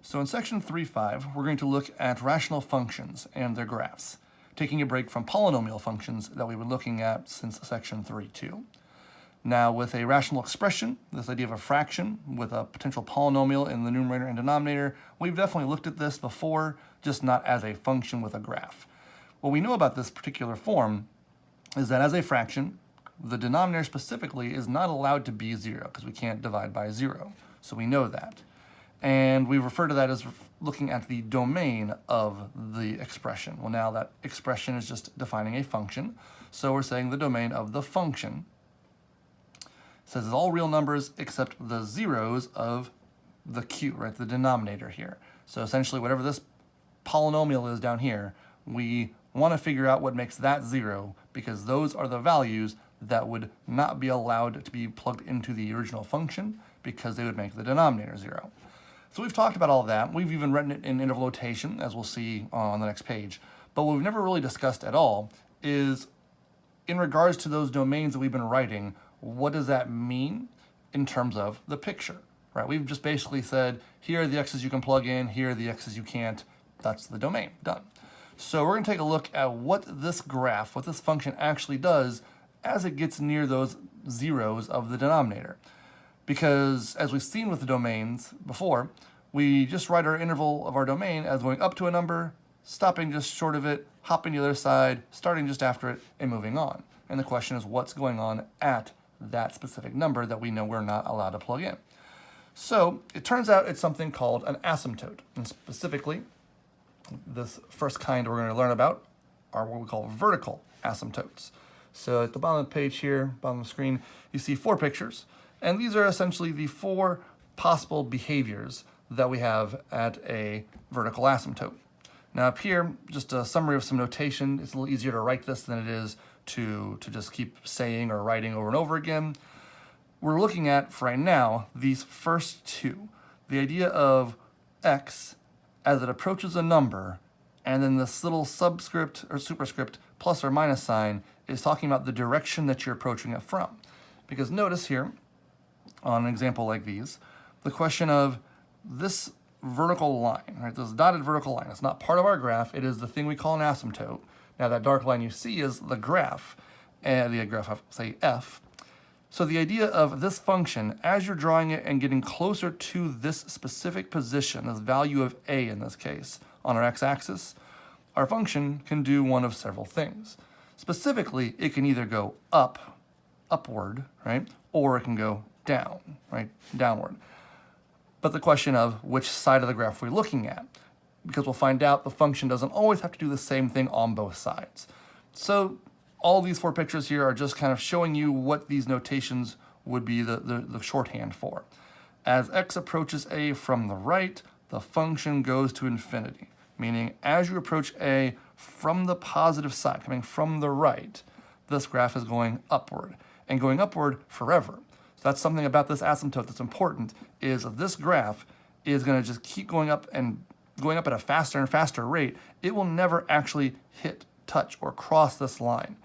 So in section 3.5, we're going to look at rational functions and their graphs, taking a break from polynomial functions that we've been looking at since section 3.2. Now with a rational expression, this idea of a fraction with a potential polynomial in the numerator and denominator, we've definitely looked at this before, just not as a function with a graph. What we know about this particular form is that as a fraction, the denominator specifically is not allowed to be 0 because we can't divide by 0. So we know that. And we refer to that as looking at the domain of the expression. Well, now that expression is just defining a function. So we're saying the domain of the function says it's all real numbers except the zeros of the q, right, the denominator here. So essentially whatever this polynomial is down here, we want to figure out what makes that 0 because those are the values that would not be allowed to be plugged into the original function because they would make the denominator 0. So we've talked about all of that. We've even written it in interval notation, as we'll see on the next page. But what we've never really discussed at all is, in regards to those domains that we've been writing, what does that mean in terms of the picture, right? We've just basically said, here are the x's you can plug in, here are the x's you can't. That's the domain, done. So we're going to take a look at what this graph, what this function actually does as it gets near those zeros of the denominator. Because as we've seen with the domains before, we just write our interval of our domain as going up to a number, stopping just short of it, hopping to the other side, starting just after it, and moving on. And the question is what's going on at that specific number that we know we're not allowed to plug in. So it turns out it's something called an asymptote. And specifically, this first kind we're going to learn about are what we call vertical asymptotes. So at the bottom of the page here, bottom of the screen, you see 4 pictures. And these are essentially the 4 possible behaviors that we have at a vertical asymptote. Now up here, just a summary of some notation. It's a little easier to write this than it is to just keep saying or writing over and over again. We're looking at, for right now, these first 2. The idea of x as it approaches a number, and then this little subscript or superscript plus or minus sign is talking about the direction that you're approaching it from. Because notice here, on an example like these, the question of this vertical line, right, this dotted vertical line, it's not part of our graph, it is the thing we call an asymptote. Now that dark line you see is the graph, and the graph of, say, f. So the idea of this function, as you're drawing it and getting closer to this specific position, this value of a in this case, on our x-axis, our function can do one of several things. Specifically, it can either go upward, right, or it can go down, right, downward. But the question of which side of the graph we're looking at, because we'll find out the function doesn't always have to do the same thing on both sides. So all these 4 pictures here are just kind of showing you what these notations would be the shorthand for. As x approaches a from the right, the function goes to infinity, meaning as you approach a from the positive side, coming from the right, this graph is going upward, and going upward forever. So that's something about this asymptote that's important, is this graph is going to just keep going up and going up at a faster and faster rate. It will never actually hit, touch, or cross this line.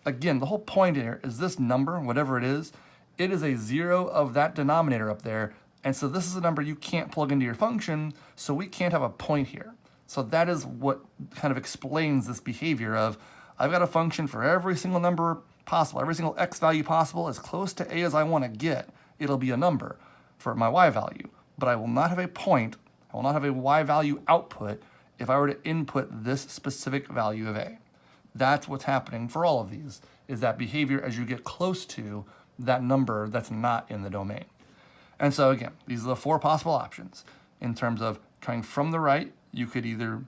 Again, the whole point here is this number, whatever it is a 0 of that denominator up there, and so this is a number you can't plug into your function, so we can't have a point here. So that is what kind of explains this behavior of, I've got a function for every single number possible, every single x value possible, as close to a as I want to get, it'll be a number for my y value. But I will not have a point, I will not have a y value output if I were to input this specific value of a. That's what's happening for all of these, is that behavior as you get close to that number that's not in the domain. And so again, these are the 4 possible options. In terms of coming from the right, you could either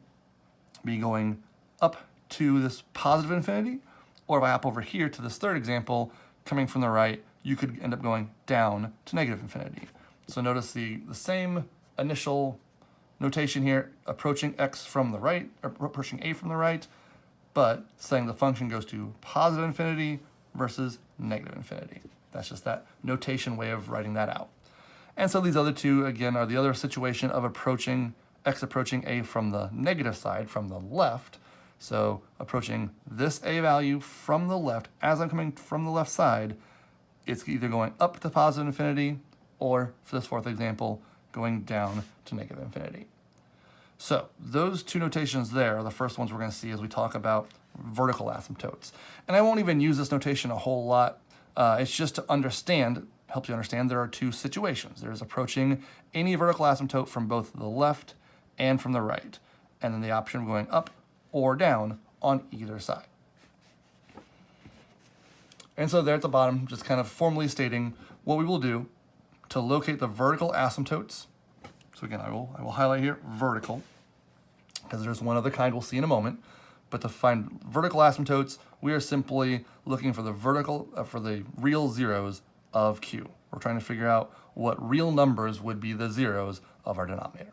be going up to this positive infinity, or if I hop over here to this third example, coming from the right, you could end up going down to negative infinity. So notice the same initial notation here, approaching x from the right, or approaching a from the right, but saying the function goes to positive infinity versus negative infinity. That's just that notation way of writing that out. And so these other 2, again, are the other situation of x approaching a from the negative side, from the left. So approaching this a value from the left, as I'm coming from the left side, it's either going up to positive infinity, or for this 4th example, going down to negative infinity. So those two notations there are the first ones we're going to see as we talk about vertical asymptotes. And I won't even use this notation a whole lot. It's just to understand, helps you understand there are two situations. There's approaching any vertical asymptote from both the left and from the right, and then the option of going up or down on either side. And so there at the bottom, just kind of formally stating what we will do to locate the vertical asymptotes. So again, I will highlight here vertical, because there's one other kind we'll see in a moment. But to find vertical asymptotes, we are simply looking for the for the real zeros of Q. We're trying to figure out what real numbers would be the zeros of our denominator.